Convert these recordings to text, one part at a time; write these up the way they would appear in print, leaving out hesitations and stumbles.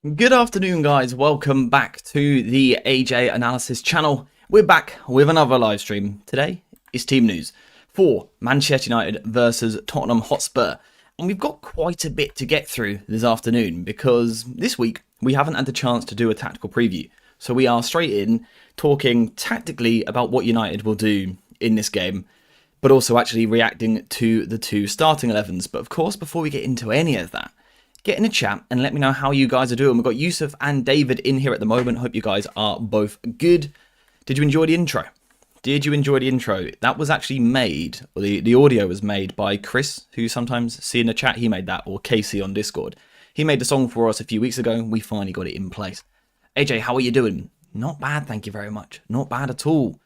Good afternoon, guys. Welcome back to the AJ Analysis channel. We're back with another live stream. Today is team news for Manchester United versus Tottenham Hotspur. And we've got quite a bit to get through this afternoon because this week we haven't had the chance to do a tactical preview. So we are straight in talking tactically about what United will do in this game, but also actually reacting to the two starting 11s. But of course, before we get into any of that, get in the chat and let me know how you guys are doing. We've got Yusuf and David in here at the moment. Hope you guys are both good. Did you enjoy the intro? Did you enjoy the intro? That was actually made, or the audio was made by Chris, who you sometimes see in the chat. He made that, or Casey on Discord. He made the song for us a few weeks ago, and we finally got it in place. AJ, how are you doing? Not bad, thank you very much. Not bad at all.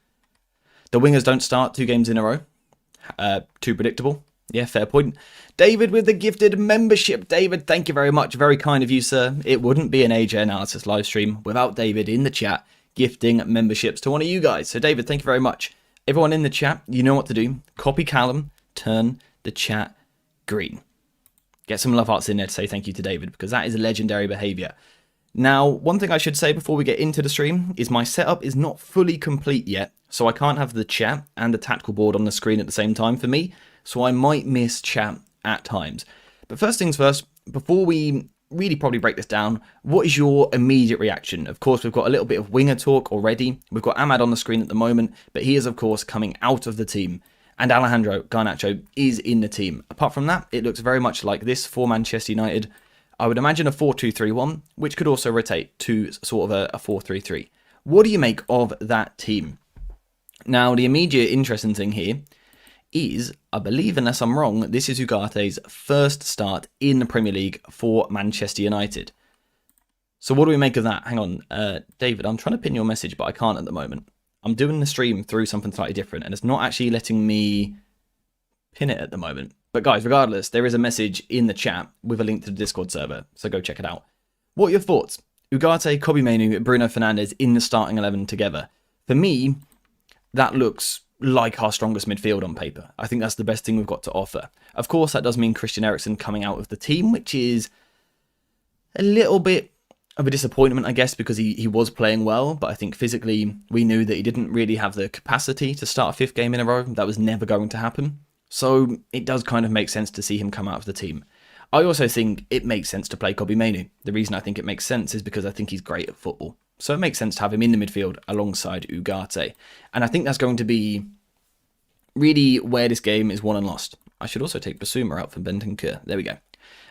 The wingers don't start 2 games in a row. Too predictable. Yeah, fair point. David with the gifted membership. David, thank you very much. Very kind of you, sir. It wouldn't be an AJ Analysis live stream without David in the chat gifting memberships to one of you guys. So, David, thank you very much. Everyone in the chat, you know what to do. Copy Callum, turn the chat green. Get some love hearts in there to say thank you to David, because that is legendary behaviour. Now, one thing I should say before we get into the stream is my setup is not fully complete yet, so I can't have the chat and the tactical board on the screen at the same time for me, so I might miss chat at times. But first things first, before we really probably break this down, what is your immediate reaction? Of course, we've got a little bit of winger talk already. We've got Ahmad on the screen at the moment, but he is, of course, coming out of the team. And Alejandro Garnacho is in the team. Apart from that, it looks very much like this for Manchester United. I would imagine a 4-2-3-1, which could also rotate to sort of a 4-3-3. What do you make of that team? Now, the immediate interesting thing here is, I believe, unless I'm wrong, this is Ugarte's first start in the Premier League for Manchester United. So what do we make of that? Hang on, David, I'm trying to pin your message, but I can't at the moment. I'm doing the stream through something slightly different, and it's not actually letting me pin it at the moment. But guys, regardless, there is a message in the chat with a link to the Discord server, so go check it out. What are your thoughts? Ugarte, Kobbie Mainoo, Bruno Fernandes in the starting 11 together. For me, that looks like our strongest midfield on paper. I think that's the best thing we've got to offer. Of course, that does mean Christian Eriksen coming out of the team, which is a little bit of a disappointment, I guess, because he was playing well, but I think physically we knew that he didn't really have the capacity to start a 5th game in a row. That was never going to happen. So it does kind of make sense to see him come out of the team. I also think it makes sense to play Kobbie Mainoo. The reason I think it makes sense is because I think he's great at football. So it makes sense to have him in the midfield alongside Ugarte. And I think that's going to be really where this game is won and lost. I should also take Basuma out for Bentancur. There we go.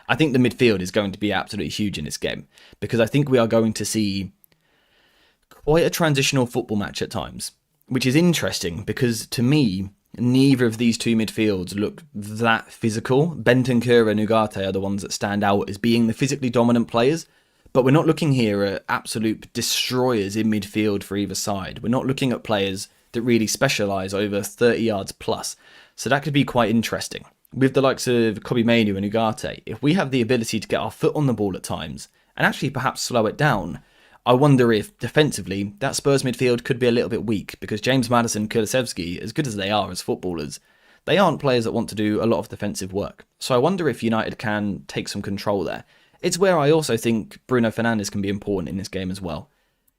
I think the midfield is going to be absolutely huge in this game, because I think we are going to see quite a transitional football match at times, which is interesting because to me, neither of these two midfields look that physical. Bentancur and Ugarte are the ones that stand out as being the physically dominant players, but we're not looking here at absolute destroyers in midfield for either side. We're not looking at players that really specialise over 30 yards plus. So that could be quite interesting. With the likes of Kobbie Mainoo and Ugarte, if we have the ability to get our foot on the ball at times, and actually perhaps slow it down, I wonder if, defensively, that Spurs midfield could be a little bit weak, because James Maddison, Kulusevski, as good as they are as footballers, they aren't players that want to do a lot of defensive work. So I wonder if United can take some control there. It's where I also think Bruno Fernandes can be important in this game as well,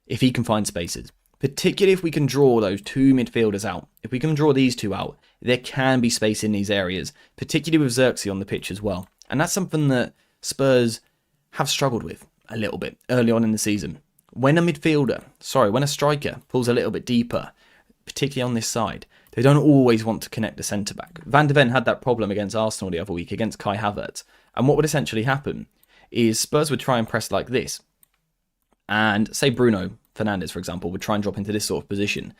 if he can find spaces. Particularly if we can draw those two midfielders out. If we can draw these two out, there can be space in these areas, particularly with Xerxes on the pitch as well. And that's something that Spurs have struggled with a little bit early on in the season. When a striker pulls a little bit deeper, particularly on this side, they don't always want to connect the centre-back. Van de Ven had that problem against Arsenal the other week, against Kai Havertz. And what would essentially happen is Spurs would try and press like this. And say Bruno Fernandes, for example, would try and drop into this sort of position.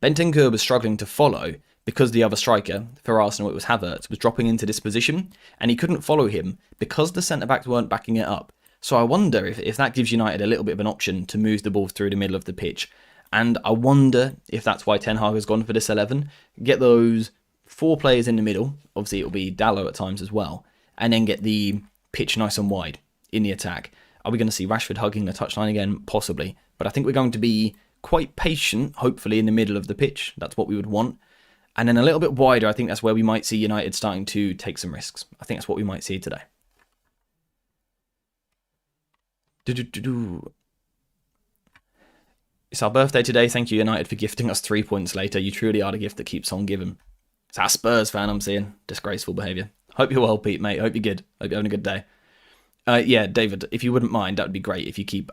Bentancur was struggling to follow because the other striker, for Arsenal it was Havertz, was dropping into this position, and he couldn't follow him because the centre-backs weren't backing it up. So I wonder if that gives United a little bit of an option to move the ball through the middle of the pitch. And I wonder if that's why Ten Hag has gone for this 11. Get those 4 players in the middle. Obviously, it'll be Dallo at times as well. And then get the pitch nice and wide in the attack. Are we going to see Rashford hugging the touchline again? Possibly. But I think we're going to be quite patient, hopefully, in the middle of the pitch. That's what we would want. And then a little bit wider, I think that's where we might see United starting to take some risks. I think that's what we might see today. Do-do-do-do. It's our birthday today. Thank you, United, for gifting us 3 points later. You truly are the gift that keeps on giving. It's our Spurs fan I'm seeing. Disgraceful behaviour. Hope you're well, Pete, mate. Hope you're good. Hope you're having a good day. Yeah, David, if you wouldn't mind, that would be great. If you keep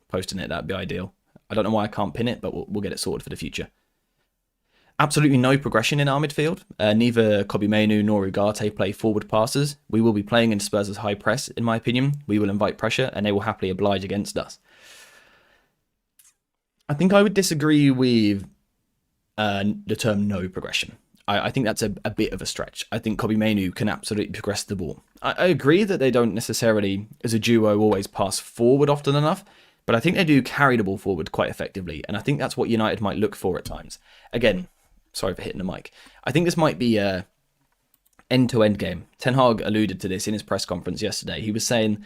posting it, that'd be ideal. I don't know why I can't pin it, but we'll get it sorted for the future. Absolutely no progression in our midfield. Neither Kobbie Mainoo nor Ugarte play forward passes. We will be playing in Spurs' high press, in my opinion. We will invite pressure, and they will happily oblige against us. I think I would disagree with the term no progression. I think that's a bit of a stretch. I think Kobbie Mainoo can absolutely progress the ball. I agree that they don't necessarily, as a duo, always pass forward often enough, but I think they do carry the ball forward quite effectively, and I think that's what United might look for at times. Again, sorry for hitting the mic. I think this might be a end-to-end game. Ten Hag alluded to this in his press conference yesterday. He was saying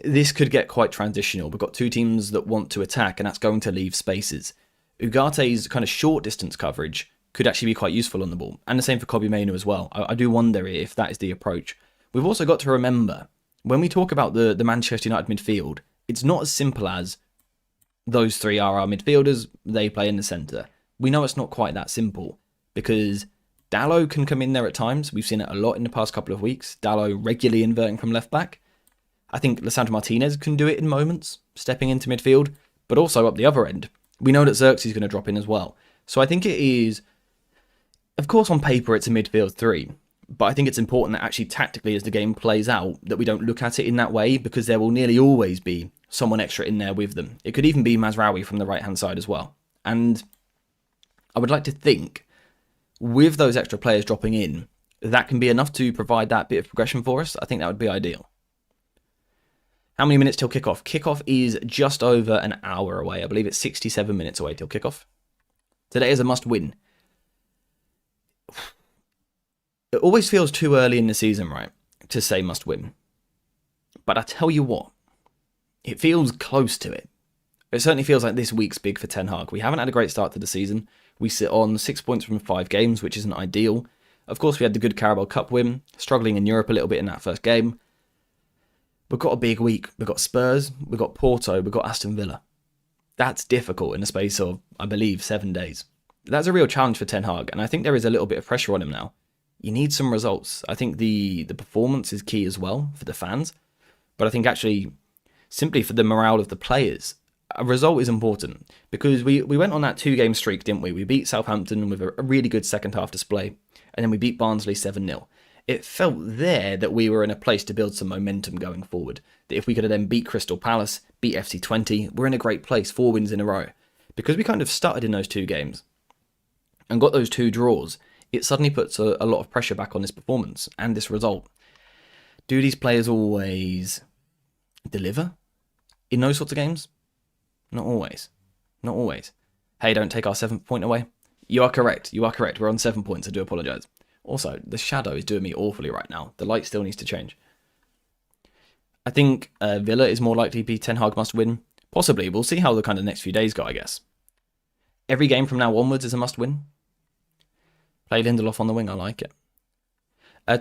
this could get quite transitional. We've got two teams that want to attack, and that's going to leave spaces. Ugarte's kind of short distance coverage could actually be quite useful on the ball, and the same for Kobbie Mainoo as well. I do wonder if that is the approach. We've also got to remember, when we talk about the Manchester United midfield, it's not as simple as those three are our midfielders, they play in the centre. We know it's not quite that simple, because Dalot can come in there at times. We've seen it a lot in the past couple of weeks. Dalot regularly inverting from left back. I think Lisandro Martinez can do it in moments, stepping into midfield, but also up the other end. We know that Xerxes is going to drop in as well. So I think it is, of course on paper it's a midfield three, but I think it's important that actually tactically as the game plays out that we don't look at it in that way, because there will nearly always be someone extra in there with them. It could even be Mazraoui from the right hand side as well. And I would like to think with those extra players dropping in, that can be enough to provide that bit of progression for us. I think that would be ideal. How many minutes till kickoff? Kickoff is just over an hour away. I believe it's 67 minutes away till kickoff. Today is a must win. It always feels too early in the season, right, to say must win. But I tell you what, it feels close to it. It certainly feels like this week's big for Ten Hag. We haven't had a great start to the season. We sit on 6 points from 5 games, which isn't ideal. Of course, we had the good Carabao Cup win, struggling in Europe a little bit in that first game. We've got a big week. We've got Spurs, we've got Porto, we've got Aston Villa. That's difficult in the space of, I believe, 7 days. That's a real challenge for Ten Hag, and I think there is a little bit of pressure on him now. You need some results. I think the performance is key as well for the fans, but I think actually, simply for the morale of the players, a result is important, because we went on that 2-game streak, didn't we? We beat Southampton with a really good second half display, and then we beat Barnsley 7-0. It felt there that we were in a place to build some momentum going forward. That if we could have then beat Crystal Palace, beat FC20, we're in a great place, 4 wins in a row. Because we kind of started in those 2 games and got those 2 draws, it suddenly puts a lot of pressure back on this performance and this result. Do these players always deliver in those sorts of games? Not always. Not always. Hey, don't take our 7th point away. You are correct. You are correct. We're on 7 points. I do apologise. Also, the shadow is doing me awfully right now. The light still needs to change. I think Villa is more likely to be Ten Hag must win. Possibly. We'll see how the kind of next few days go, I guess. Every game from now onwards is a must win. Play Lindelof on the wing. I like it.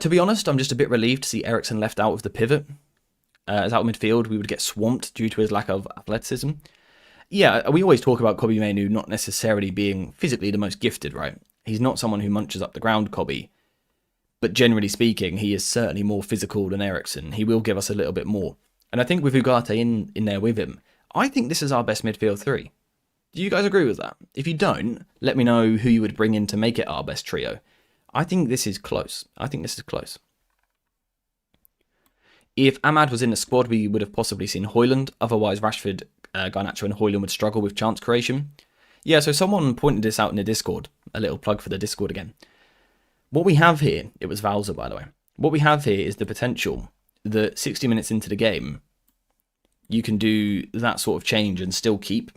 To be honest, I'm just a bit relieved to see Eriksen left out of the pivot. As out of midfield, we would get swamped due to his lack of athleticism. Yeah, we always talk about Kobbie Mainoo not necessarily being physically the most gifted, right? He's not someone who munches up the ground, Kobbie. But generally speaking, he is certainly more physical than Eriksen. He will give us a little bit more. And I think with Ugarte in there with him, I think this is our best midfield 3. Do you guys agree with that? If you don't, let me know who you would bring in to make it our best trio. I think this is close. I think this is close. If Ahmad was in the squad, we would have possibly seen Højlund. Otherwise, Rashford, Garnacho and Højlund would struggle with chance creation. Yeah, so someone pointed this out in the Discord. A little plug for the Discord again. What we have here, it was Valza by the way, what we have here is the potential that 60 minutes into the game, you can do that sort of change and still keep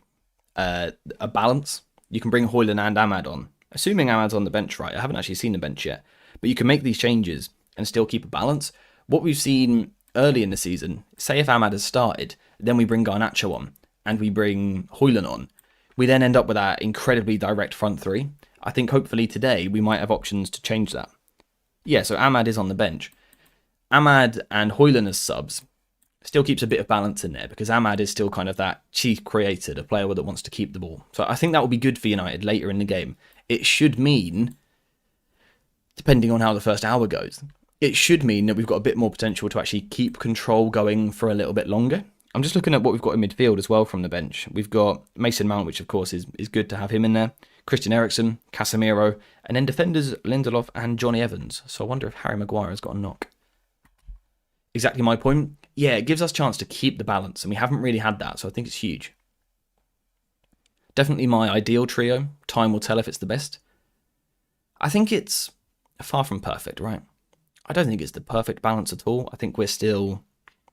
a balance. You can bring Højlund and Ahmad on, assuming Ahmad's on the bench, right? I haven't actually seen the bench yet, but you can make these changes and still keep a balance. What we've seen early in the season, say if Ahmad has started, then we bring Garnacho on and we bring Højlund on, we then end up with that incredibly direct front 3. I think hopefully today we might have options to change that. Yeah, so Ahmad is on the bench. Ahmad and Højlund as subs still keeps a bit of balance in there because Ahmad is still kind of that chief creator, the player that wants to keep the ball. So I think that will be good for United later in the game. It should mean, depending on how the first hour goes, it should mean that we've got a bit more potential to actually keep control going for a little bit longer. I'm just looking at what we've got in midfield as well from the bench. We've got Mason Mount, which of course is good to have him in there. Christian Eriksen, Casemiro, and then defenders Lindelof and Johnny Evans. So I wonder if Harry Maguire has got a knock. Exactly my point. Yeah, it gives us a chance to keep the balance, and we haven't really had that, so I think it's huge. Definitely my ideal trio. Time will tell if it's the best. I think it's far from perfect, right? I don't think it's the perfect balance at all. I think we're still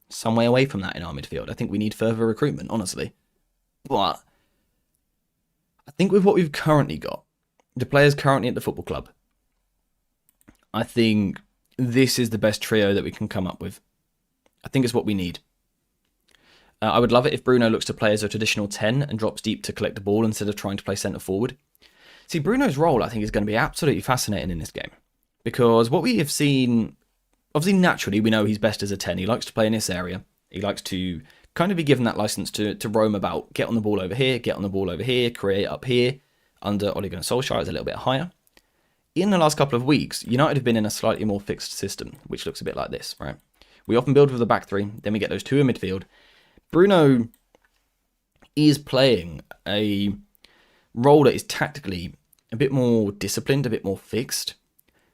some way away from that in our midfield. I think we need further recruitment, honestly. But I think with what we've currently got, the players currently at the football club, I think this is the best trio that we can come up with. I think it's what we need. I would love it if Bruno looks to play as a traditional 10 and drops deep to collect the ball instead of trying to play centre forward. See, Bruno's role, I think, is going to be absolutely fascinating in this game. Because what we have seen, obviously naturally, we know he's best as a 10. He likes to play in this area. He likes to kind of be given that license to roam about, get on the ball over here, get on the ball over here, create up here. Under Ole Gunnar Solskjaer, it's a little bit higher. In the last couple of weeks, United have been in a slightly more fixed system, which looks a bit like this, right? We often build with the back three, then we get those two in midfield. Bruno is playing a role that is tactically a bit more disciplined, a bit more fixed.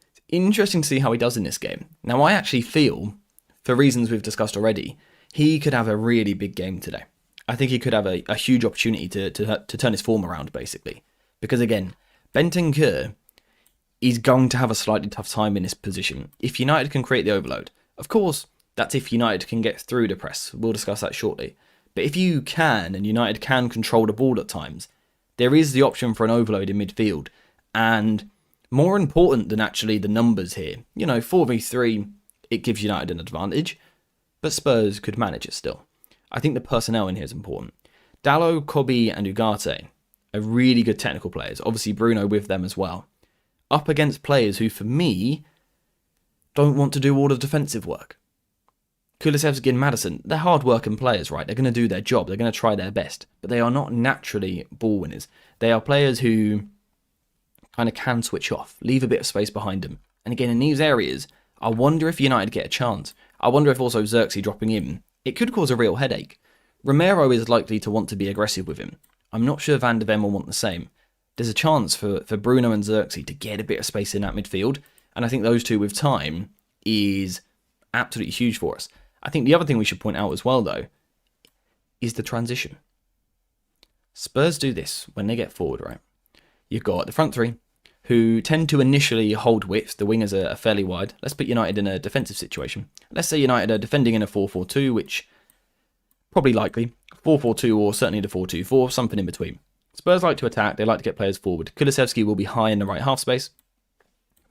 It's interesting to see how he does in this game. Now, I actually feel, for reasons we've discussed already, he could have a really big game today. I think he could have a huge opportunity to turn his form around, basically. Because again, Bentancur is going to have a slightly tough time in this position if United can create the overload. Of course, that's if United can get through the press. We'll discuss that shortly. But if you can, and United can control the ball at times, there is the option for an overload in midfield. And more important than actually the numbers here, 4v3, it gives United an advantage, but Spurs could manage it still. I think the personnel in here is important. Dalot, Kobe, and Ugarte are really good technical players. Obviously, Bruno with them as well. Up against players who, for me, don't want to do all the defensive work. Kulusevski and Maddison, they're hard-working players, right? They're going to do their job. They're going to try their best. But they are not naturally ball winners. They are players who kind of can switch off, leave a bit of space behind them. And again, in these areas, I wonder if United get a chance. I wonder if also Xerxes dropping in, it could cause a real headache. Romero is likely to want to be aggressive with him. I'm not sure Van de Ven will want the same. There's a chance for Bruno and Xerxes to get a bit of space in that midfield. And I think those two with time is absolutely huge for us. I think the other thing we should point out as well, though, is the transition. Spurs do this when they get forward, right? You've got the front three, who tend to initially hold width. The wingers are fairly wide. Let's put United in a defensive situation. Let's say United are defending in a 4-4-2, which probably likely. 4-4-2 or certainly the 4-2-4, something in between. Spurs like to attack. They like to get players forward. Kulusevski will be high in the right half space.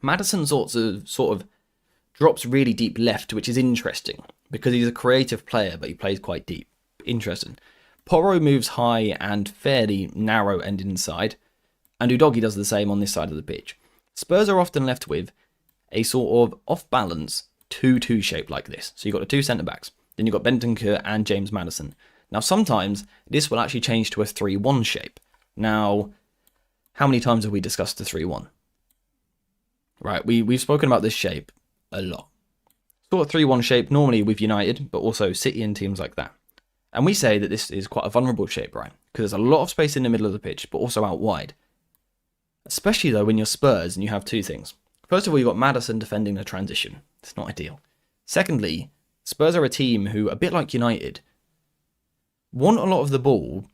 Maddison sort of drops really deep left, which is interesting because he's a creative player, but he plays quite deep. Interesting. Porro moves high and fairly narrow end inside, and Udogie does the same on this side of the pitch. Spurs are often left with a sort of off-balance 2-2 shape like this. So you've got the two centre-backs, then you've got Bentancur and James Maddison. Now sometimes this will actually change to a 3-1 shape. Now, how many times have we discussed the 3-1? Right, we've spoken about this shape a lot. Sort of 3-1 shape normally with United, but also City and teams like that. And we say that this is quite a vulnerable shape, right? Because there's a lot of space in the middle of the pitch, but also out wide. Especially though when you're Spurs and you have two things. First of all, you've got Maddison defending the transition. It's not ideal. Secondly, Spurs are a team who, a bit like United, want a lot of the ball,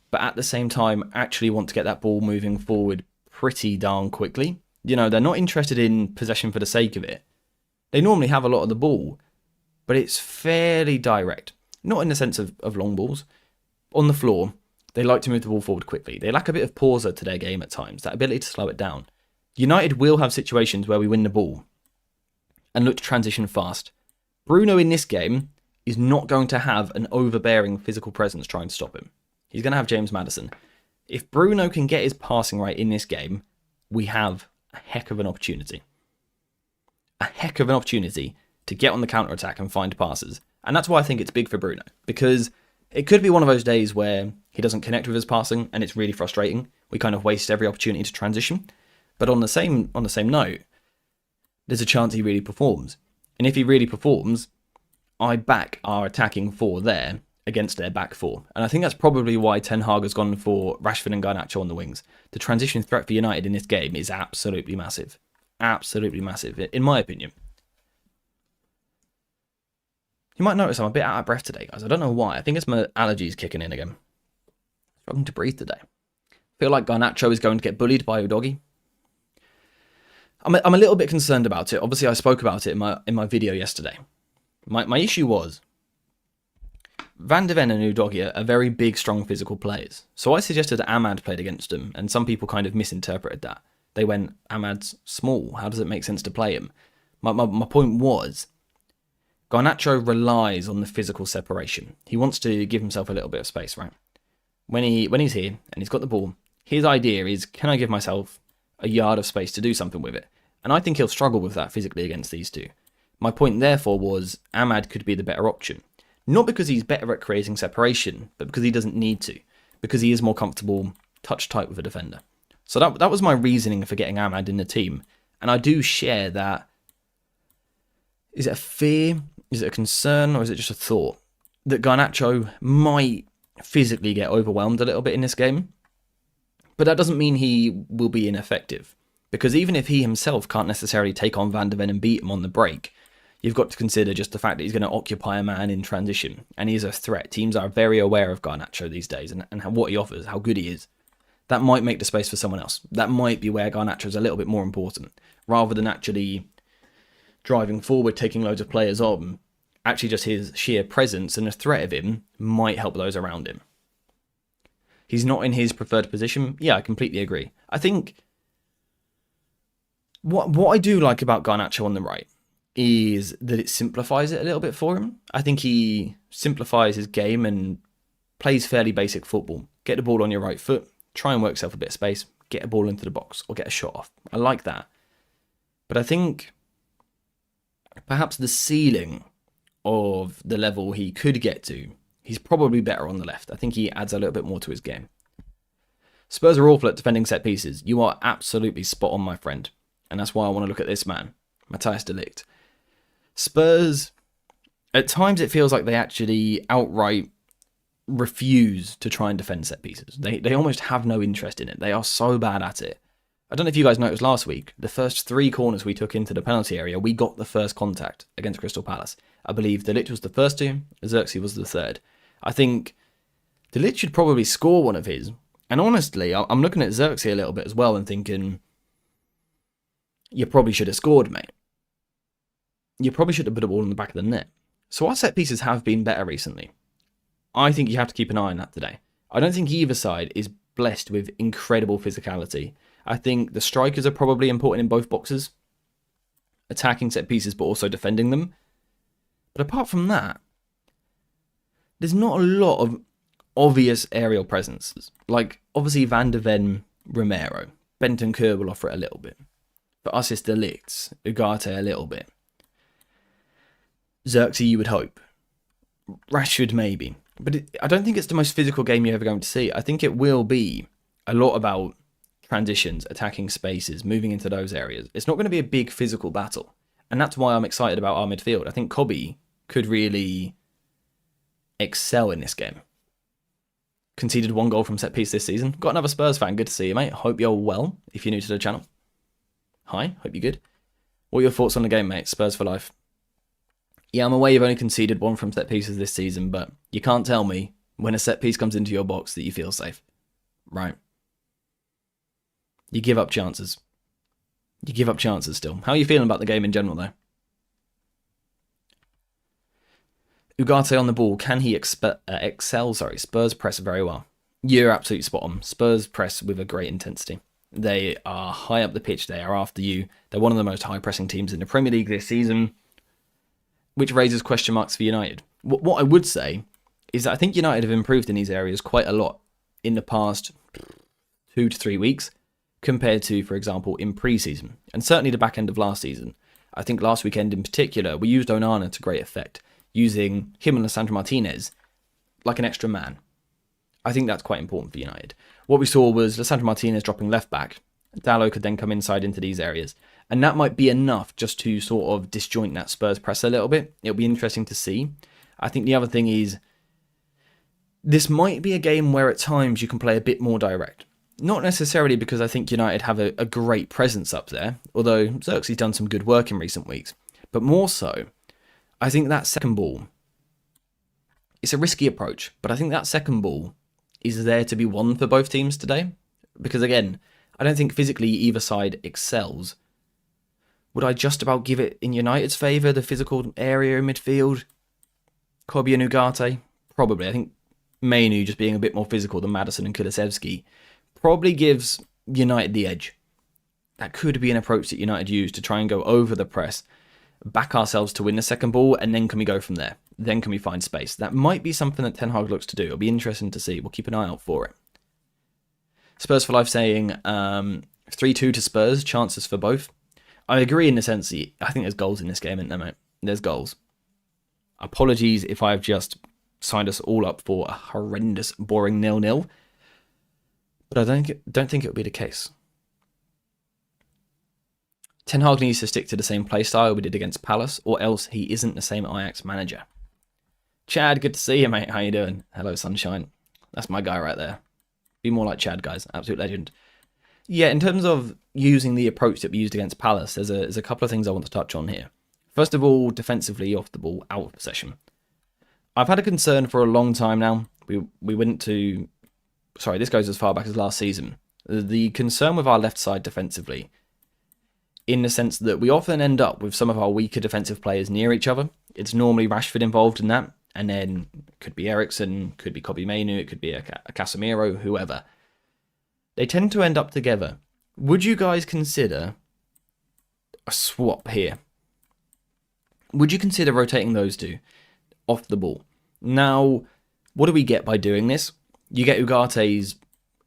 but at the same time actually want to get that ball moving forward pretty darn quickly. They're not interested in possession for the sake of it. They normally have a lot of the ball, but it's fairly direct. Not in the sense of long balls. On the floor, they like to move the ball forward quickly. They lack a bit of pauser to their game at times, that ability to slow it down. United will have situations where we win the ball and look to transition fast. Bruno in this game is not going to have an overbearing physical presence trying to stop him. He's going to have James Maddison. If Bruno can get his passing right in this game, we have a heck of an opportunity. A heck of an opportunity to get on the counter-attack and find passes. And that's why I think it's big for Bruno, because it could be one of those days where he doesn't connect with his passing and it's really frustrating. We kind of waste every opportunity to transition. But on the same note, there's a chance he really performs. And if he really performs, I back our attacking four there against their back four. And I think that's probably why Ten Hag has gone for Rashford and Garnacho on the wings. The transition threat for United in this game is absolutely massive. Absolutely massive, in my opinion. You might notice I'm a bit out of breath today, guys. I don't know why. I think it's my allergies kicking in again. Struggling to breathe today. Feel like Garnacho is going to get bullied by Udogie. I'm a little bit concerned about it. Obviously, I spoke about it in my video yesterday. My issue was Van de Ven and Udogie are very big, strong physical players. So I suggested that Ahmad played against them, and some people kind of misinterpreted that. They went, Ahmad's small. How does it make sense to play him? My point was, Garnacho relies on the physical separation. He wants to give himself a little bit of space, right? When he's here and he's got the ball, his idea is, can I give myself a yard of space to do something with it? And I think he'll struggle with that physically against these two. My point, therefore, was Ahmad could be the better option. Not because he's better at creating separation, but because he doesn't need to. Because he is more comfortable touch tight with a defender. So that was my reasoning for getting Ahmad in the team. And I do share that. Is it a fear? Is it a concern? Or is it just a thought? That Garnacho might physically get overwhelmed a little bit in this game. But that doesn't mean he will be ineffective. Because even if he himself can't necessarily take on Van de Ven and beat him on the break, you've got to consider just the fact that he's going to occupy a man in transition. And he is a threat. Teams are very aware of Garnacho these days and what he offers, how good he is. That might make the space for someone else. That might be where Garnacho's a little bit more important. Rather than actually driving forward, taking loads of players on, actually just his sheer presence and the threat of him might help those around him. He's not in his preferred position. Yeah, I completely agree. I think what I do like about Garnacho on the right is that it simplifies it a little bit for him. I think he simplifies his game and plays fairly basic football. Get the ball on your right foot, try and work yourself a bit of space, get a ball into the box or get a shot off. I like that. But I think perhaps the ceiling of the level he could get to, he's probably better on the left. I think he adds a little bit more to his game. Spurs are awful at defending set pieces. You are absolutely spot on, my friend. And that's why I want to look at this man, Matthijs de Ligt. Spurs, at times it feels like they actually outright refuse to try and defend set pieces. They almost have no interest in it. They are so bad at it. I don't know if you guys noticed last week, the first 3 corners we took into the penalty area, we got the first contact against Crystal Palace. I believe de Ligt was the first 2, Xerxes was the third. I think de Ligt should probably score one of his. And honestly, I'm looking at Xerxes a little bit as well and thinking, you probably should have scored, mate. You probably should have put a ball in the back of the net. So our set pieces have been better recently. I think you have to keep an eye on that today. I don't think either side is blessed with incredible physicality. I think the strikers are probably important in both boxes. Attacking set pieces, but also defending them. But apart from that, there's not a lot of obvious aerial presences. Like, obviously, Van de Ven, Romero. Bentancur will offer it a little bit. For us, it's de Ligt, Ugarte a little bit. Xerxes, you would hope. Rashford, maybe. But I don't think it's the most physical game you're ever going to see. I think it will be a lot about transitions, attacking spaces, moving into those areas. It's not going to be a big physical battle. And that's why I'm excited about our midfield. I think Kobe could really excel in this game. Conceded 1 goal from set piece this season. Got another Spurs fan. Good to see you, mate. Hope you're well, if you're new to the channel. Hi, hope you're good. What are your thoughts on the game, mate? Spurs for life. Yeah, I'm aware you've only conceded 1 from set pieces this season, but you can't tell me when a set piece comes into your box that you feel safe. Right. You give up chances. You give up chances still. How are you feeling about the game in general, though? Ugarte on the ball. Can he excel? Spurs press very well. You're absolutely spot on. Spurs press with a great intensity. They are high up the pitch. They are after you. They're one of the most high-pressing teams in the Premier League this season, which raises question marks for United. What I would say is that I think United have improved in these areas quite a lot in the past 2 to 3 weeks compared to, for example, in pre-season, and certainly the back end of last season. I think last weekend in particular, we used Onana to great effect. using him and Lisandro Martinez like an extra man. I think that's quite important for United. What we saw was Lisandro Martinez dropping left back. Dalot could then come inside into these areas. And that might be enough just to sort of disjoint that Spurs press a little bit. It'll be interesting to see. I think the other thing is, this might be a game where at times you can play a bit more direct. Not necessarily because I think United have a great presence up there, although Xerxes done some good work in recent weeks. But more so, I think that second ball, it's a risky approach, but I think that second ball is there to be won for both teams today. Because again, I don't think physically either side excels. Would I just about give it in United's favour, the physical area in midfield? Kobe and Ugarte? Probably. I think Mainu just being a bit more physical than Maddison and Kulusevski probably gives United the edge. That could be an approach that United use to try and go over the press, back ourselves to win the second ball, and then can we go from there? Then can we find space? That might be something that Ten Hag looks to do. It'll be interesting to see. We'll keep an eye out for it. Spurs for Life saying 3-2 to Spurs, chances for both. I agree in the sense that I think there's goals in this game, isn't there, mate? There's goals. Apologies if I've just signed us all up for a horrendous, boring 0-0. But I don't think it will be the case. Ten Hag needs to stick to the same play style we did against Palace, or else he isn't the same Ajax manager. Chad, good to see you, mate. How you doing? Hello, sunshine. That's my guy right there. Be more like Chad, guys. Absolute legend. Yeah, in terms of using the approach that we used against Palace, there's a couple of things I want to touch on here. First of all, defensively, off the ball, out of possession. I've had a concern for a long time now. We went to... Sorry, this goes as far back as last season. The concern with our left side defensively, in the sense that we often end up with some of our weaker defensive players near each other. It's normally Rashford involved in that, and then it could be Eriksen, could be Kobe Mainu, it could be a Casemiro, whoever. They tend to end up together. Would you guys consider a swap here? Would you consider rotating those two off the ball? Now, what do we get by doing this? You get Ugarte's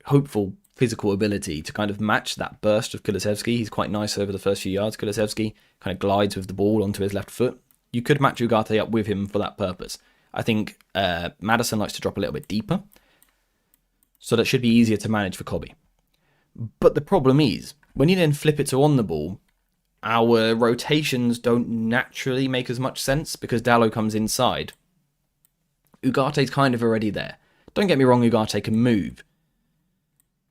hopeful physical ability to kind of match that burst of Kulusevski. He's quite nice over the first few yards. Kulusevski kind of glides with the ball onto his left foot. You could match Ugarte up with him for that purpose. I think Maddison likes to drop a little bit deeper, so that should be easier to manage for Kobe. But the problem is, when you then flip it to on the ball, our rotations don't naturally make as much sense because Dalot comes inside. Ugarte's kind of already there. Don't get me wrong, Ugarte can move.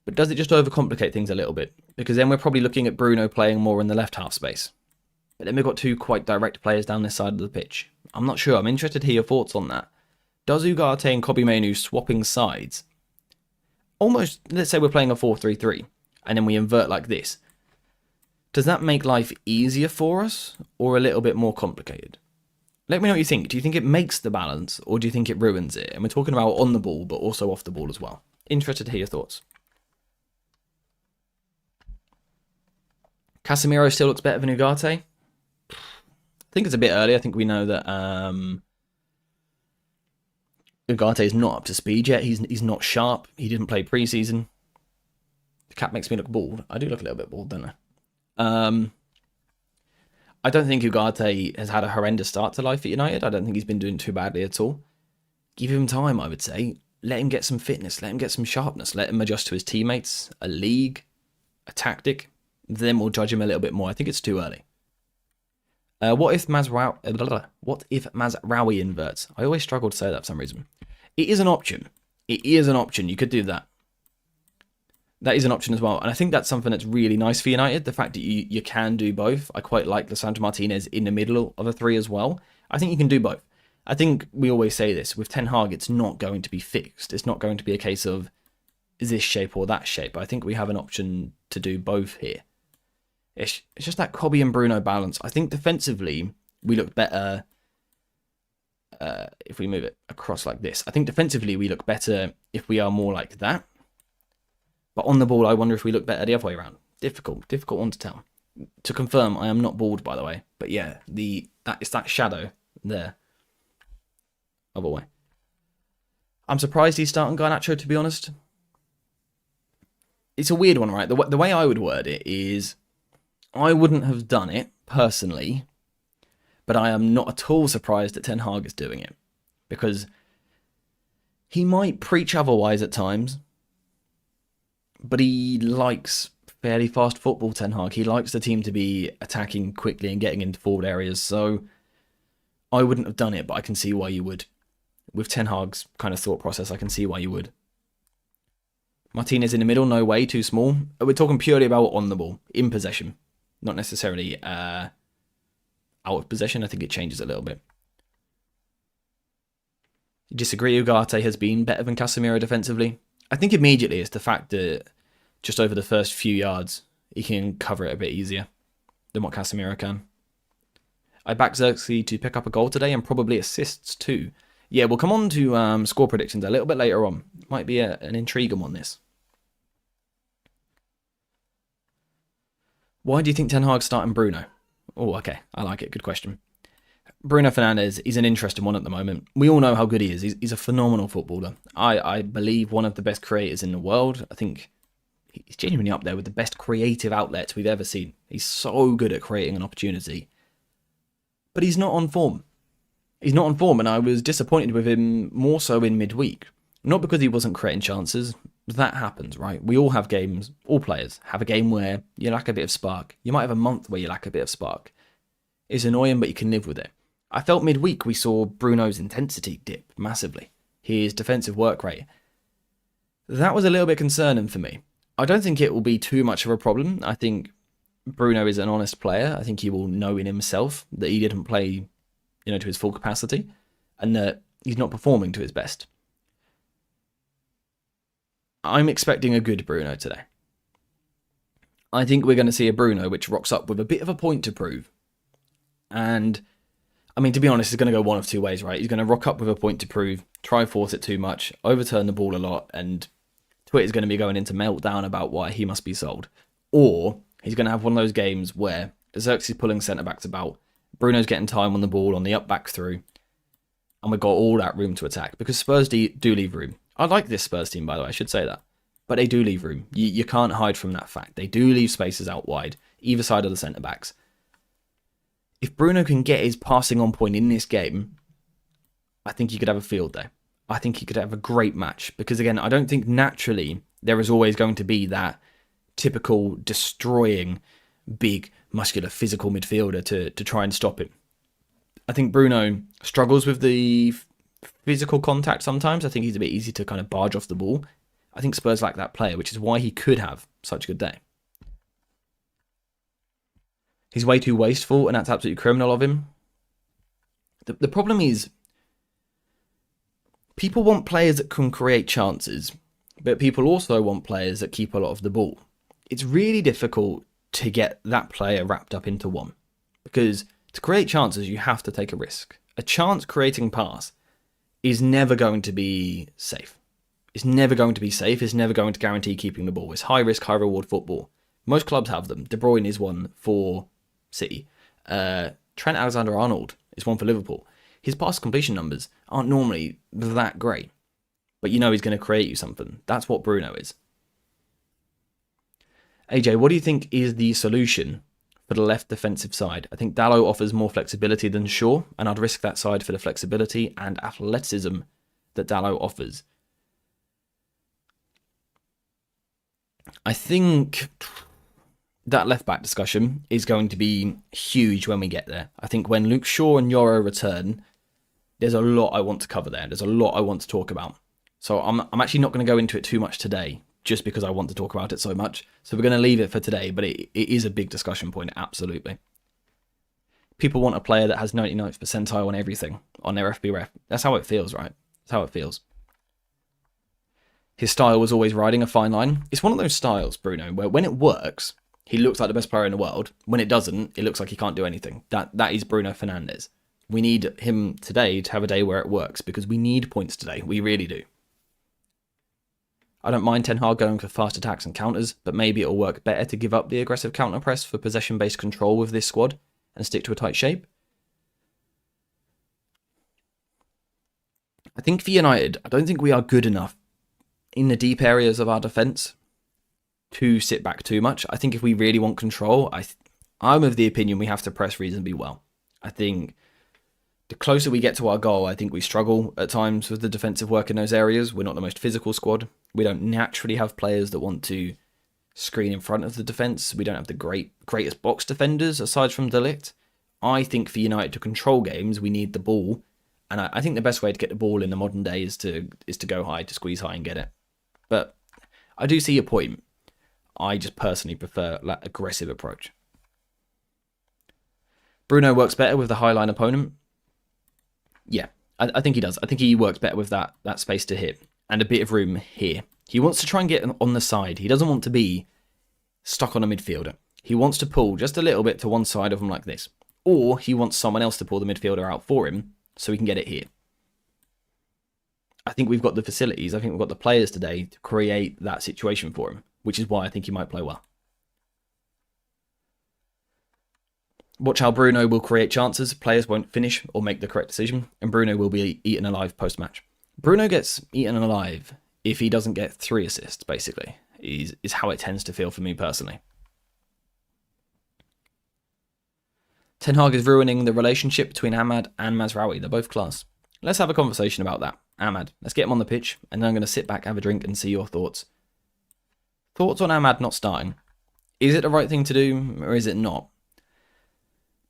But does it just overcomplicate things a little bit? Because then we're probably looking at Bruno playing more in the left half space. But then we've got two quite direct players down this side of the pitch. I'm not sure. I'm interested to hear your thoughts on that. Does Ugarte and Kobe Mainu swapping sides? Almost, let's say we're playing a 4-3-3, and then we invert like this. Does that make life easier for us, or a little bit more complicated? Let me know what you think. Do you think it makes the balance, or do you think it ruins it? And we're talking about on the ball, but also off the ball as well. Interested to hear your thoughts. Casemiro still looks better than Ugarte. I think it's a bit early. I think we know that Ugarte is not up to speed yet. He's not sharp. He didn't play pre-season. The cap makes me look bald. I do look a little bit bald, don't I? I don't think Ugarte has had a horrendous start to life at United. I don't think he's been doing too badly at all. Give him time, I would say. Let him get some fitness. Let him get some sharpness. Let him adjust to his teammates, a league, a tactic. Then we'll judge him a little bit more. I think it's too early. What if Mazraoui inverts? I always struggle to say that for some reason. It is an option. It is an option. You could do that. That is an option as well. And I think that's something that's really nice for United. The fact that you can do both. I quite like Lisandro Martinez in the middle of a three as well. I think you can do both. I think we always say this. With Ten Hag, it's not going to be fixed. It's not going to be a case of is this shape or that shape. I think we have an option to do both here. It's just that Kobe and Bruno balance. I think defensively, we look better if we move it across like this. I think defensively, we look better if we are more like that. But on the ball, I wonder if we look better the other way around. Difficult one to tell. To confirm, I am not bald, by the way. But yeah, it's that shadow there. Other way. I'm surprised he's starting Garnacho, to be honest. It's a weird one, right? The way I would word it is, I wouldn't have done it, personally, But I am not at all surprised that Ten Hag is doing it, because he might preach otherwise at times, but he likes fairly fast football, Ten Hag. He likes the team to be attacking quickly and getting into forward areas, so I wouldn't have done it, but I can see why you would. With Ten Hag's kind of thought process, I can see why you would. Martinez in the middle, no way, too small. We're talking purely about on the ball, in possession, not necessarily out of possession. I think it changes a little bit. You disagree, Ugarte has been better than Casemiro defensively? I think immediately it's the fact that just over the first few yards, he can cover it a bit easier than what Casemiro can. I back Xerxes to pick up a goal today and probably assists too. Yeah, we'll come on to score predictions a little bit later on. Might be an intriguing one, this. Why do you think Ten Hag's starting Bruno? Oh, okay. I like it. Good question. Bruno Fernandes is an interesting one at the moment. We all know how good he is. He's a phenomenal footballer. I believe one of the best creators in the world. I think he's genuinely up there with the best creative outlets we've ever seen. He's so good at creating an opportunity. But he's not on form. He's not on form, and I was disappointed with him more so in midweek. Not because he wasn't creating chances. That happens, right? We all have games, all players have a game where you lack a bit of spark. You might have a month where you lack a bit of spark. It's annoying, but you can live with it. I felt midweek we saw Bruno's intensity dip massively. His defensive work rate. That was a little bit concerning for me. I don't think it will be too much of a problem. I think Bruno is an honest player. I think he will know in himself that he didn't play, to his full capacity, and that he's not performing to his best. I'm expecting a good Bruno today. I think we're going to see a Bruno which rocks up with a bit of a point to prove. And, I mean, to be honest, it's going to go one of two ways, right? He's going to rock up with a point to prove, try force it too much, overturn the ball a lot, and Twitter's going to be going into meltdown about why he must be sold. Or he's going to have one of those games where Xerxes pulling centre-backs about, Bruno's getting time on the ball on the up-back through, and we've got all that room to attack, because Spurs do leave room. I like this Spurs team, by the way, I should say that. But they do leave room. You can't hide from that fact. They do leave spaces out wide, either side of the centre-backs. If Bruno can get his passing on point in this game, I think he could have a field day. I think he could have a great match. Because again, I don't think naturally there is always going to be that typical destroying, big, muscular, physical midfielder to try and stop him. I think Bruno struggles with the physical contact sometimes. I think he's a bit easy to kind of barge off the ball. I think Spurs lack that player, which is why he could have such a good day. He's way too wasteful, and that's absolutely criminal of him. The problem is, people want players that can create chances, but people also want players that keep a lot of the ball. It's really difficult to get that player wrapped up into one, because to create chances, you have to take a risk. A chance-creating pass is never going to be safe. It's never going to be safe. It's never going to guarantee keeping the ball. It's high-risk, high-reward football. Most clubs have them. De Bruyne is one for City. Trent Alexander-Arnold is one for Liverpool. His pass completion numbers aren't normally that great, but you know he's going to create you something. That's what Bruno is. AJ, what do you think is the solution for the left defensive side? I think Dalot offers more flexibility than Shaw, and I'd risk that side for the flexibility and athleticism that Dalot offers. I think that left-back discussion is going to be huge when we get there. I think when Luke Shaw and Yoro return, there's a lot I want to cover there. There's a lot I want to talk about. So I'm actually not going to go into it too much today, just because I want to talk about it so much. So we're going to leave it for today, but it is a big discussion point, absolutely. People want a player that has 99th percentile on everything, on their FBref. That's how it feels, right? That's how it feels. His style was always riding a fine line. It's one of those styles, Bruno, where when it works, he looks like the best player in the world. When it doesn't, it looks like he can't do anything. That is Bruno Fernandes. We need him today to have a day where it works, because we need points today. We really do. I don't mind Ten Hag going for fast attacks and counters, but maybe it'll work better to give up the aggressive counter press for possession-based control with this squad and stick to a tight shape. I think for United, I don't think we are good enough in the deep areas of our defence to sit back too much. I think if we really want control, I'm of the opinion we have to press reasonably well. I think the closer we get to our goal, I think we struggle at times with the defensive work in those areas. We're not the most physical squad. We don't naturally have players that want to screen in front of the defence. We don't have the greatest box defenders aside from De Ligt. I think for United to control games, we need the ball. And I think the best way to get the ball in the modern day is to go high, to squeeze high and get it. But I do see your point. I just personally prefer that aggressive approach. Bruno works better with the high line opponent. Yeah, I think he does. I think he works better with that space to hit and a bit of room here. He wants to try and get on the side. He doesn't want to be stuck on a midfielder. He wants to pull just a little bit to one side of him like this. Or he wants someone else to pull the midfielder out for him so he can get it here. I think we've got the facilities. I think we've got the players today to create that situation for him, which is why I think he might play well. Watch how Bruno will create chances, players won't finish or make the correct decision, and Bruno will be eaten alive post-match. Bruno gets eaten alive if he doesn't get 3 assists, basically, is how it tends to feel for me personally. Ten Hag is ruining the relationship between Ahmad and Mazraoui. They're both class. Let's have a conversation about that. Ahmad, let's get him on the pitch, and then I'm going to sit back, have a drink, and see your thoughts. Thoughts on Ahmad not starting? Is it the right thing to do, or is it not?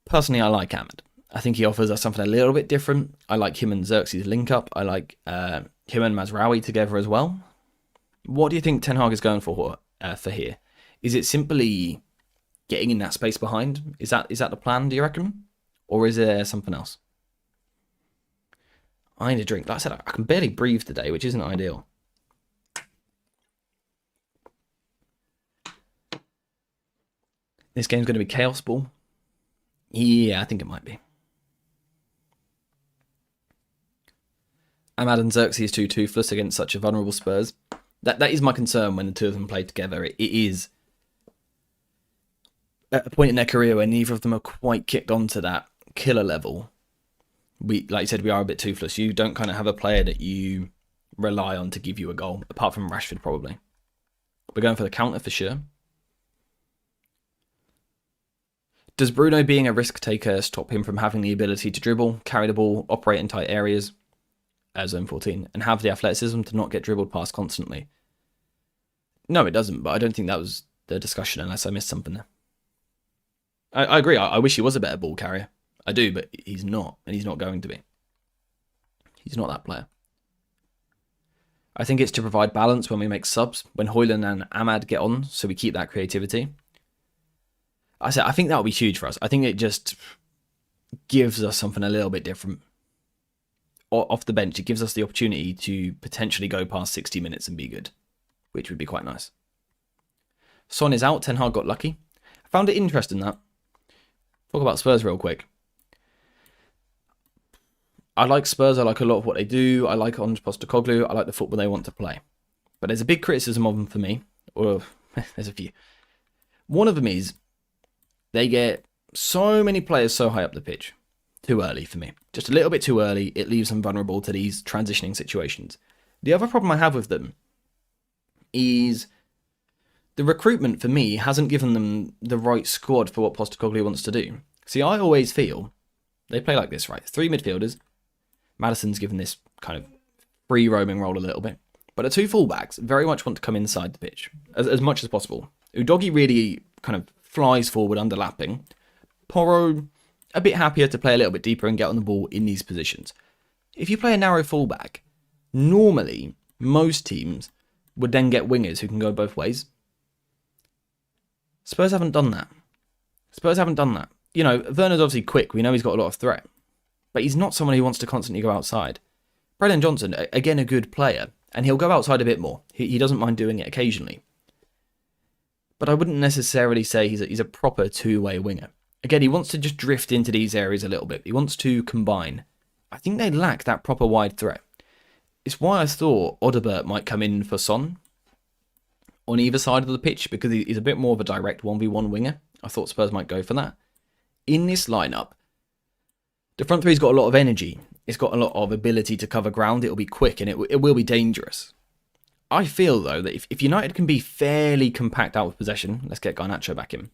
Personally, I like Ahmad. I think he offers us something a little bit different. I like him and Xerxes link up. I like him and Mazraoui together as well. What do you think Ten Hag is going for here? Is it simply getting in that space behind? Is that the plan, do you reckon? Or is there something else? I need a drink. Like I said, I can barely breathe today, which isn't ideal. This game's going to be chaos ball. Yeah, I think it might be. Ahmad and Xerxes too toothless against such a vulnerable Spurs. That is my concern when the two of them play together. It is at a point in their career where neither of them are quite kicked onto that killer level. Like you said, we are a bit toothless. You don't kind of have a player that you rely on to give you a goal, apart from Rashford probably. We're going for the counter for sure. Does Bruno being a risk taker stop him from having the ability to dribble, carry the ball, operate in tight areas, zone 14, and have the athleticism to not get dribbled past constantly? No, it doesn't, but I don't think that was the discussion unless I missed something there. I agree. I wish he was a better ball carrier. I do, but he's not, and he's not going to be. He's not that player. I think it's to provide balance when we make subs, when Højlund and Ahmad get on, so we keep that creativity. I think that would be huge for us. I think it just gives us something a little bit different. Off the bench, it gives us the opportunity to potentially go past 60 minutes and be good, which would be quite nice. Son is out. Ten Hag got lucky. I found it interesting that. Talk about Spurs real quick. I like Spurs. I like a lot of what they do. I like Ange Postecoglou. I like the football they want to play. But there's a big criticism of them for me. Or there's a few. One of them is they get so many players so high up the pitch. Too early for me. Just a little bit too early. It leaves them vulnerable to these transitioning situations. The other problem I have with them is the recruitment for me hasn't given them the right squad for what Postecoglou wants to do. See, I always feel they play like this, right? 3 midfielders. Maddison's given this kind of free roaming role a little bit. But the 2 fullbacks very much want to come inside the pitch as much as possible. Udogie really kind of flies forward underlapping. Porro a bit happier to play a little bit deeper and get on the ball in these positions. If you play a narrow fullback, normally most teams would then get wingers who can go both ways. Spurs haven't done that. You know, Werner's obviously quick. We know he's got a lot of threat. But he's not someone who wants to constantly go outside. Brennan Johnson, again, a good player. And he'll go outside a bit more. He doesn't mind doing it occasionally. But I wouldn't necessarily say he's a proper two-way winger. Again, he wants to just drift into these areas a little bit. He wants to combine. I think they lack that proper wide threat. It's why I thought Odobert might come in for Son on either side of the pitch, because he's a bit more of a direct 1v1 winger. I thought Spurs might go for that. In this lineup, the front three's got a lot of energy. It's got a lot of ability to cover ground. It'll be quick and it will be dangerous. I feel, though, that if United can be fairly compact out of possession, let's get Garnacho back in.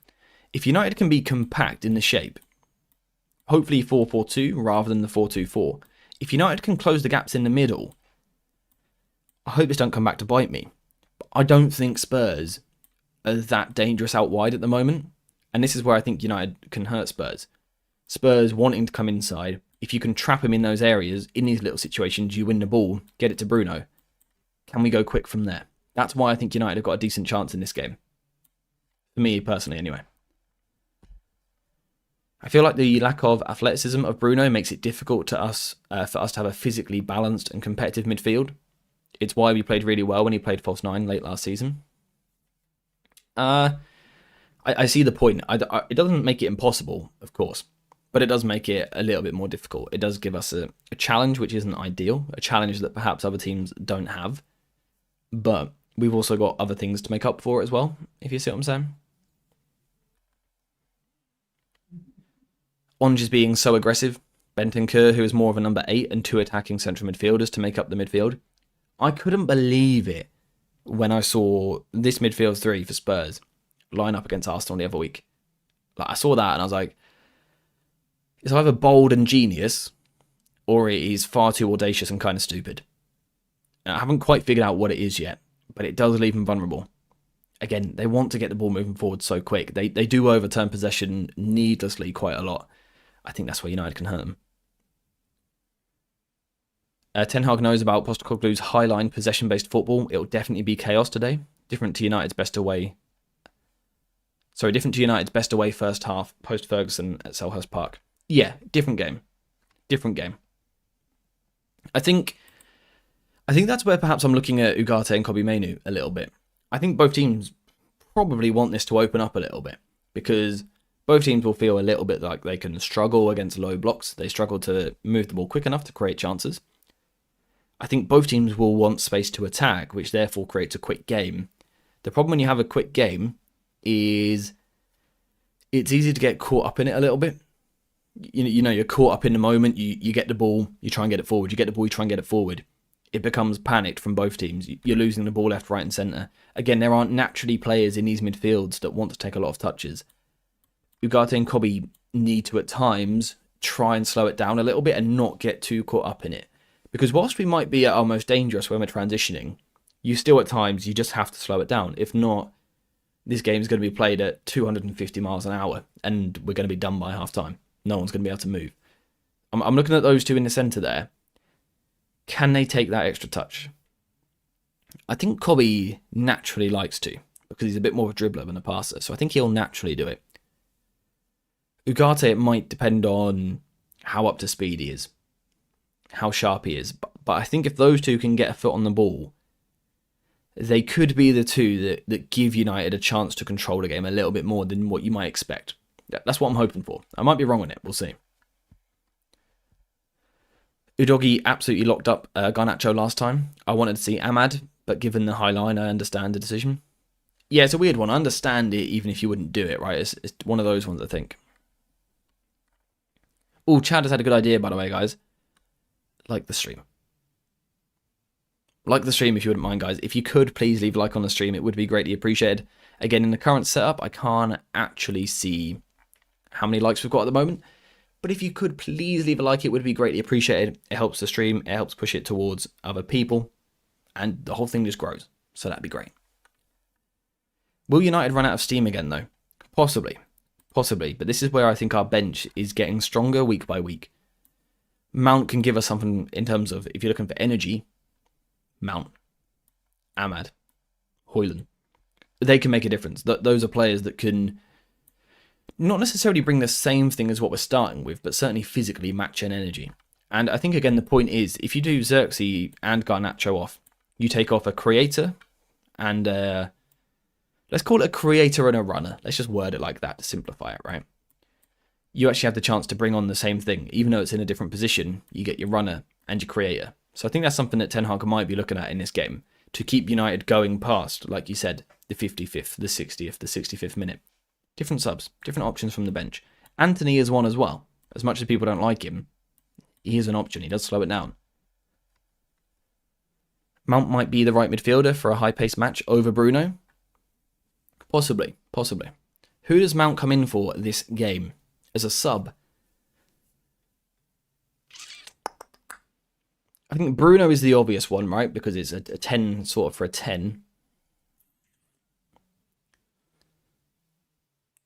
If United can be compact in the shape, hopefully 4-4-2 rather than the 4-2-4. If United can close the gaps in the middle, I hope this don't come back to bite me. But I don't think Spurs are that dangerous out wide at the moment. And this is where I think United can hurt Spurs. Spurs wanting to come inside. If you can trap him in those areas, in these little situations, you win the ball, get it to Bruno. Can we go quick from there? That's why I think United have got a decent chance in this game. For me, personally, anyway. I feel like the lack of athleticism of Bruno makes it difficult for us to have a physically balanced and competitive midfield. It's why we played really well when he played false 9 late last season. I see the point. It doesn't make it impossible, of course, but it does make it a little bit more difficult. It does give us a challenge which isn't ideal, a challenge that perhaps other teams don't have, but we've also got other things to make up for it as well, if you see what I'm saying. On just being so aggressive, Bentancur, who is more of a number 8, and 2 attacking central midfielders to make up the midfield. I couldn't believe it when I saw this midfield 3 for Spurs line up against Arsenal the other week. Like, I saw that and I was like, it's either bold and genius, or it is far too audacious and kind of stupid. And I haven't quite figured out what it is yet, but it does leave them vulnerable. Again, they want to get the ball moving forward so quick. They do overturn possession needlessly quite a lot. I think that's where United can hurt them. Ten Hag knows about Postecoglou's high-line possession-based football. It will definitely be chaos today. Different to United's best away first half post-Ferguson at Selhurst Park. Yeah, different game. I think that's where perhaps I'm looking at Ugarte and Kobbie Mainoo a little bit. I think both teams probably want this to open up a little bit, because both teams will feel a little bit like they can struggle against low blocks. They struggle to move the ball quick enough to create chances. I think both teams will want space to attack, which therefore creates a quick game. The problem when you have a quick game is it's easy to get caught up in it a little bit. You know, you're caught up in the moment. You get the ball, you try and get it forward. You get the ball, you try and get it forward. It becomes panicked from both teams. You're losing the ball left, right and centre. Again, there aren't naturally players in these midfields that want to take a lot of touches. Ugarte and Kobbie need to, at times, try and slow it down a little bit and not get too caught up in it. Because whilst we might be at our most dangerous when we're transitioning, you still, at times, you just have to slow it down. If not, this game is going to be played at 250 miles an hour and we're going to be done by half time. No one's going to be able to move. I'm looking at those two in the centre there. Can they take that extra touch? I think Kobbie naturally likes to, because he's a bit more of a dribbler than a passer, so I think he'll naturally do it. Ugarte, it might depend on how up to speed he is, how sharp he is, but I think if those two can get a foot on the ball, they could be the two that give United a chance to control the game a little bit more than what you might expect. That's what I'm hoping for. I might be wrong on it, we'll see. Udogie absolutely locked up Garnacho last time. I wanted to see Ahmad, but given the high line, I understand the decision. Yeah, it's a weird one. I understand it even if you wouldn't do it, right? It's one of those ones, I think. Oh, Chad has had a good idea, by the way, guys. Like the stream. Like the stream if you wouldn't mind, guys. If you could, please leave a like on the stream. It would be greatly appreciated. Again, in the current setup, I can't actually see how many likes we've got at the moment. But if you could please leave a like, it would be greatly appreciated. It helps the stream. It helps push it towards other people. And the whole thing just grows. So that'd be great. Will United run out of steam again, though? Possibly. Possibly. But this is where I think our bench is getting stronger week by week. Mount can give us something in terms of, if you're looking for energy, Mount, Ahmad, Højlund. They can make a difference. Those are players that can not necessarily bring the same thing as what we're starting with, but certainly physically match in energy. And I think, again, the point is, if you do Xerxes and Garnacho off, you take off a creator and let's call it a creator and a runner. Let's just word it like that to simplify it, right? You actually have the chance to bring on the same thing. Even though it's in a different position, you get your runner and your creator. So I think that's something that Ten Hag might be looking at in this game to keep United going past, like you said, the 55th, the 60th, the 65th minute. Different subs, different options from the bench. Anthony is one as well. As much as people don't like him, he is an option. He does slow it down. Mount might be the right midfielder for a high-paced match over Bruno. Possibly, possibly. Who does Mount come in for this game as a sub? I think Bruno is the obvious one, right? Because it's a 10 sort of for a 10.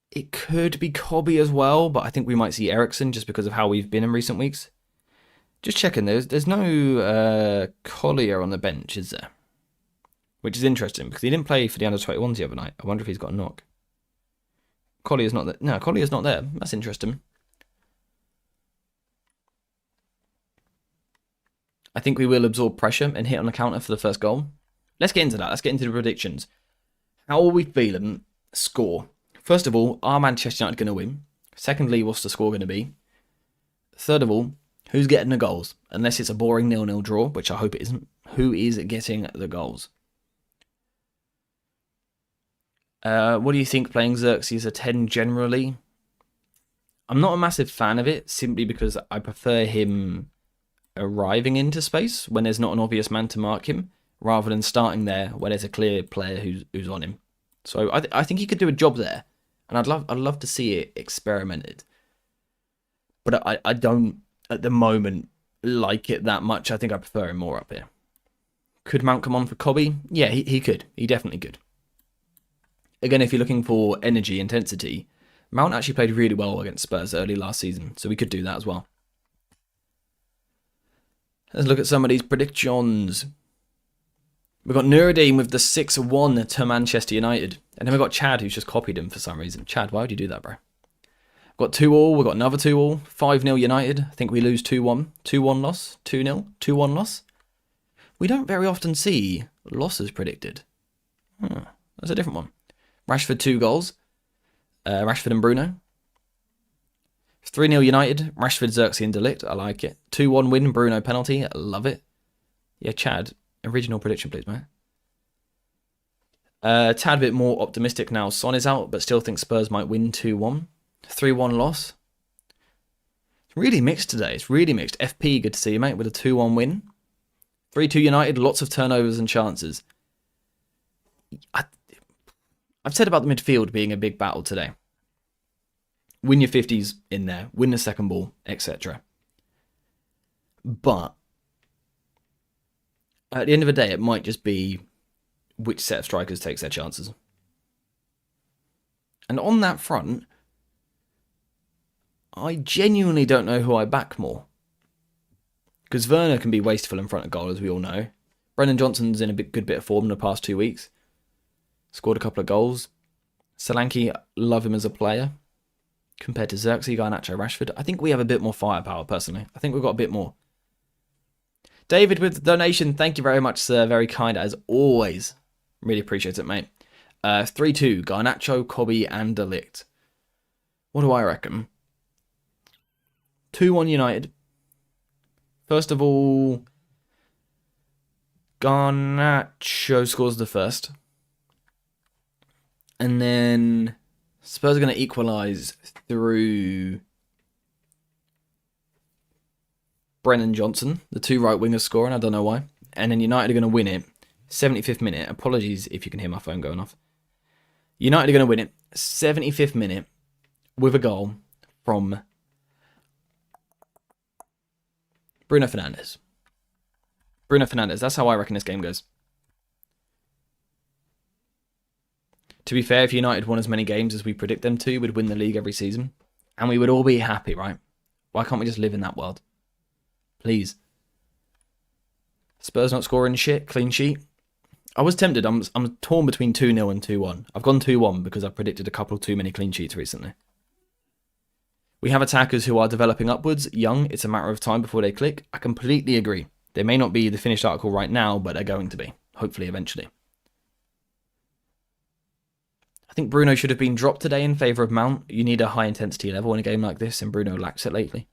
It could be Cobby as well, but I think we might see Ericsson just because of how we've been in recent weeks. Just checking, there's no Collier on the bench, is there? Which is interesting, because he didn't play for the under-21s the other night. I wonder if he's got a knock. Collier's not there. No, Collier's not there. That's interesting. I think we will absorb pressure and hit on the counter for the first goal. Let's get into that. Let's get into the predictions. How are we feeling? Score. First of all, are Manchester United going to win? Secondly, what's the score going to be? Third of all, who's getting the goals? Unless it's a boring 0-0 draw, which I hope it isn't. Who is getting the goals? What do you think playing Xerxes a 10 generally? I'm not a massive fan of it, simply because I prefer him arriving into space when there's not an obvious man to mark him, rather than starting there where there's a clear player who's on him. So I think he could do a job there, and I'd love to see it experimented. But I don't at the moment like it that much. I think I prefer him more up here. Could Mount come on for Cobby? Yeah, he could. He definitely could. Again, if you're looking for energy, intensity, Mount actually played really well against Spurs early last season, so we could do that as well. Let's look at some of these predictions. We've got Nuruddin with the 6-1 to Manchester United. And then we've got Chad, who's just copied him for some reason. Chad, why would you do that, bro? We've got 2-2, we've got another 2-2, 5-0 United. I think we lose 2-1. 2-1 loss, 2-0, 2-1 loss. We don't very often see losses predicted. That's a different one. Rashford 2 goals. Rashford and Bruno. 3-0 United. Rashford, Xerxes and De Ligt. I like it. 2-1 win. Bruno penalty. I love it. Yeah, Chad. Original prediction, please, mate. Tad bit more optimistic now. Son is out, but still think Spurs might win 2-1. 3-1 loss. It's really mixed today. It's really mixed. FP, good to see you, mate, with a 2-1 win. 3-2 United. Lots of turnovers and chances. I've said about the midfield being a big battle today. Win your 50s in there, win the second ball, etc. But at the end of the day, it might just be which set of strikers takes their chances. And on that front, I genuinely don't know who I back more. Because Werner can be wasteful in front of goal, as we all know. Brennan Johnson's in a good bit of form in the past 2 weeks. Scored a couple of goals. Solanke, love him as a player. Compared to Xerxes, Garnacho, Rashford. I think we have a bit more firepower, personally. I think we've got a bit more. David with the donation. Thank you very much, sir. Very kind, as always. Really appreciate it, mate. 3-2. Garnacho, Cobby, and De Ligt. What do I reckon? 2-1 United. First of all, Garnacho scores the first. And then Spurs are going to equalise through Brennan Johnson, the 2 right wingers scoring. I don't know why. And then United are going to win it. 75th minute. Apologies if you can hear my phone going off. United are going to win it. 75th minute with a goal from Bruno Fernandes. Bruno Fernandes. That's how I reckon this game goes. To be fair, if United won as many games as we predict them to, we'd win the league every season. And we would all be happy, right? Why can't we just live in that world? Please. Spurs not scoring shit, clean sheet. I was tempted. I'm torn between 2-0 and 2-1. I've gone 2-1 because I've predicted a couple too many clean sheets recently. We have attackers who are developing upwards, young. It's a matter of time before they click. I completely agree. They may not be the finished article right now, but they're going to be. Hopefully, eventually. I think Bruno should have been dropped today in favour of Mount. You need a high intensity level in a game like this, and Bruno lacks it lately.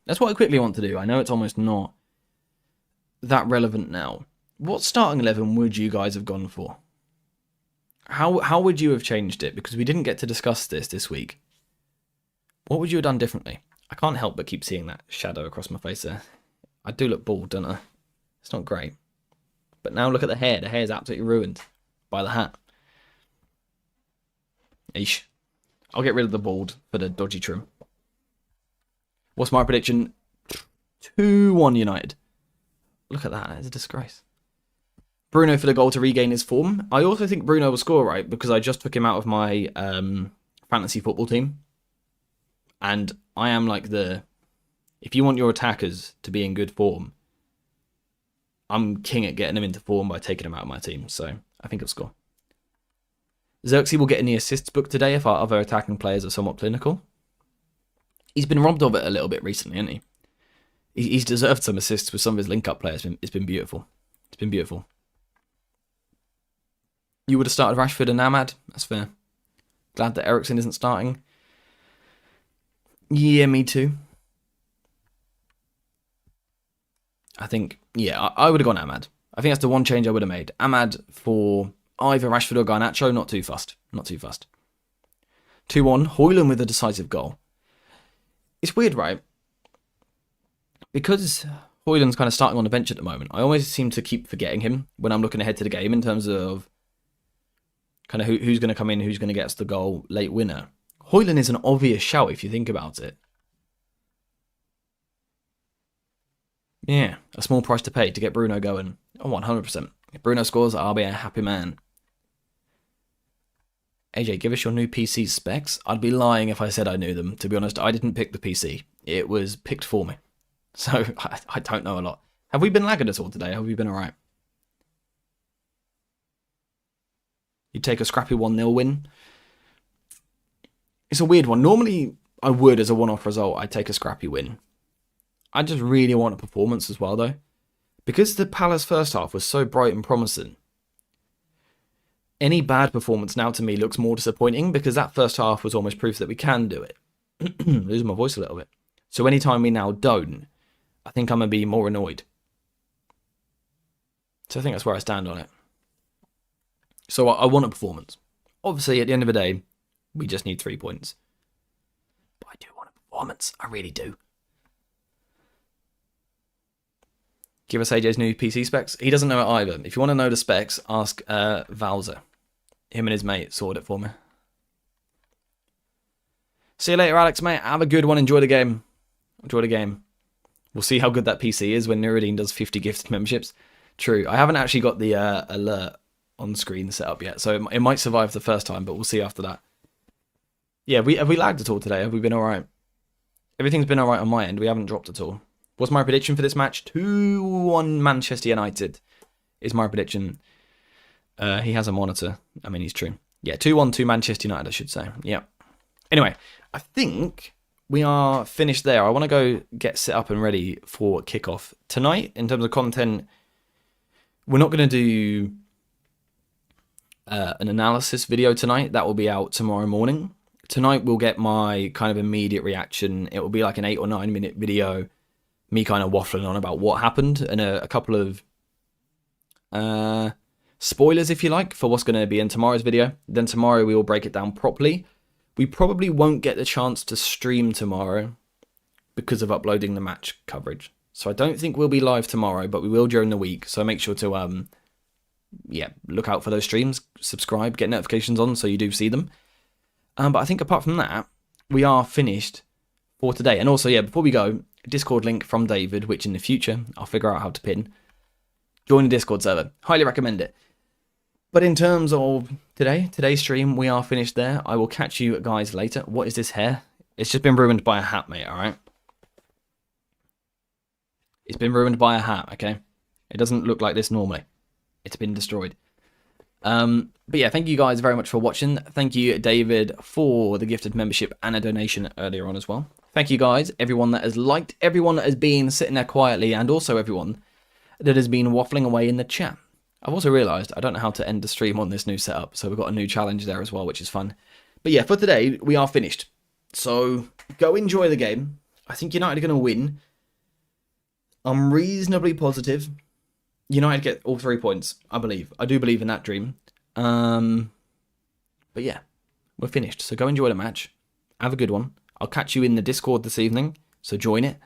That's what I quickly want to do. I know it's almost not that relevant now. What starting 11 would you guys have gone for? How would you have changed it? Because we didn't get to discuss this week. What would you have done differently? I can't help but keep seeing that shadow across my face there. I do look bald, don't I? It's not great. But now look at the hair. The hair is absolutely ruined by the hat. Eesh. I'll get rid of the bald for the dodgy trim. What's my prediction? 2-1 United. Look at that. It's a disgrace. Bruno for the goal to regain his form. I also think Bruno will score, right? Because I just took him out of my fantasy football team. And I am like if you want your attackers to be in good form, I'm king at getting them into form by taking them out of my team. So I think he'll score. Xerxes will get in the assists book today if our other attacking players are somewhat clinical. He's been robbed of it a little bit recently, hasn't he? He's deserved some assists with some of his link-up players. It's been beautiful. It's been beautiful. You would have started Rashford and Ahmad. That's fair. Glad that Eriksen isn't starting. Yeah, me too. I think, yeah, I would have gone Ahmad. I think that's the one change I would have made. Ahmad for either Rashford or Garnacho. Not too fussed. Not too fussed. 2-1. Højlund with a decisive goal. It's weird, right? Because Højlund's kind of starting on the bench at the moment, I always seem to keep forgetting him when I'm looking ahead to the game in terms of kind of who's going to come in, who's going to get us the goal, late winner. Højlund is an obvious shout if you think about it. Yeah, a small price to pay to get Bruno going. Oh, 100%. If Bruno scores, I'll be a happy man. AJ, give us your new PC specs. I'd be lying if I said I knew them. To be honest, I didn't pick the PC. It was picked for me. So, I don't know a lot. Have we been lagging at all today? Have we been alright? You take a scrappy 1-0 win. It's a weird one. Normally, I would, as a one-off result, I'd take a scrappy win. I just really want a performance as well, though. Because the Palace first half was so bright and promising, any bad performance now to me looks more disappointing because that first half was almost proof that we can do it. Losing my voice a little bit. So anytime we now don't, I think I'm going to be more annoyed. So I think that's where I stand on it. So I want a performance. Obviously, at the end of the day, we just need 3 points. But I do want a performance. I really do. Give us AJ's new PC specs. He doesn't know it either. If you want to know the specs, ask Valzer. Him and his mate sorted it for me. See you later, Alex, mate. Have a good one. Enjoy the game. Enjoy the game. We'll see how good that PC is when Nuruddin does 50 gifted memberships. True. I haven't actually got the alert on screen set up yet, so it might survive the first time, but we'll see after that. Yeah, have we lagged at all today? Have we been alright? Everything's been alright on my end. We haven't dropped at all. What's my prediction for this match? 2-1 Manchester United is my prediction. He has a monitor. I mean, he's true. Yeah, 2-1 to Manchester United, I should say. Yeah. Anyway, I think we are finished there. I want to go get set up and ready for kickoff. Tonight, in terms of content, we're not going to do an analysis video tonight. That will be out tomorrow morning. Tonight, we'll get my kind of immediate reaction. It will be like an 8 or 9 minute video. Me kind of waffling on about what happened and a couple of spoilers, if you like, for what's going to be in tomorrow's video. Then tomorrow we will break it down properly. We probably won't get the chance to stream tomorrow because of uploading the match coverage. So I don't think we'll be live tomorrow, but we will during the week. So make sure to look out for those streams, subscribe, get notifications on so you do see them. But I think apart from that, we are finished for today. And also, before we go, Discord link from David, which in the future I'll figure out how to pin. Join the Discord server. Highly recommend it. But in terms of today's stream, we are finished there. I will catch you guys later. What is this hair? It's just been ruined by a hat, mate, alright? It's been ruined by a hat, okay? It doesn't look like this normally. It's been destroyed. But yeah, thank you guys very much for watching. Thank you, David, for the gifted membership and a donation earlier on as well. Thank you guys, everyone that has liked, everyone that has been sitting there quietly, and also everyone that has been waffling away in the chat. I've also realised I don't know how to end the stream on this new setup, so we've got a new challenge there as well, which is fun. But yeah, for today, we are finished. So, go enjoy the game. I think United are going to win. I'm reasonably positive United get all 3 points, I believe. I do believe in that dream. But yeah, we're finished. So go enjoy the match. Have a good one. I'll catch you in the Discord this evening, so join it.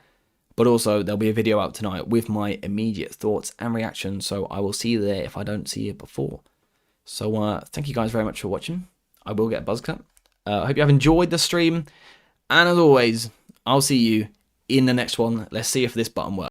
But also, there'll be a video out tonight with my immediate thoughts and reactions, so I will see you there if I don't see you before. So, thank you guys very much for watching. I will get a buzz cut. I hope you have enjoyed the stream. And as always, I'll see you in the next one. Let's see if this button works.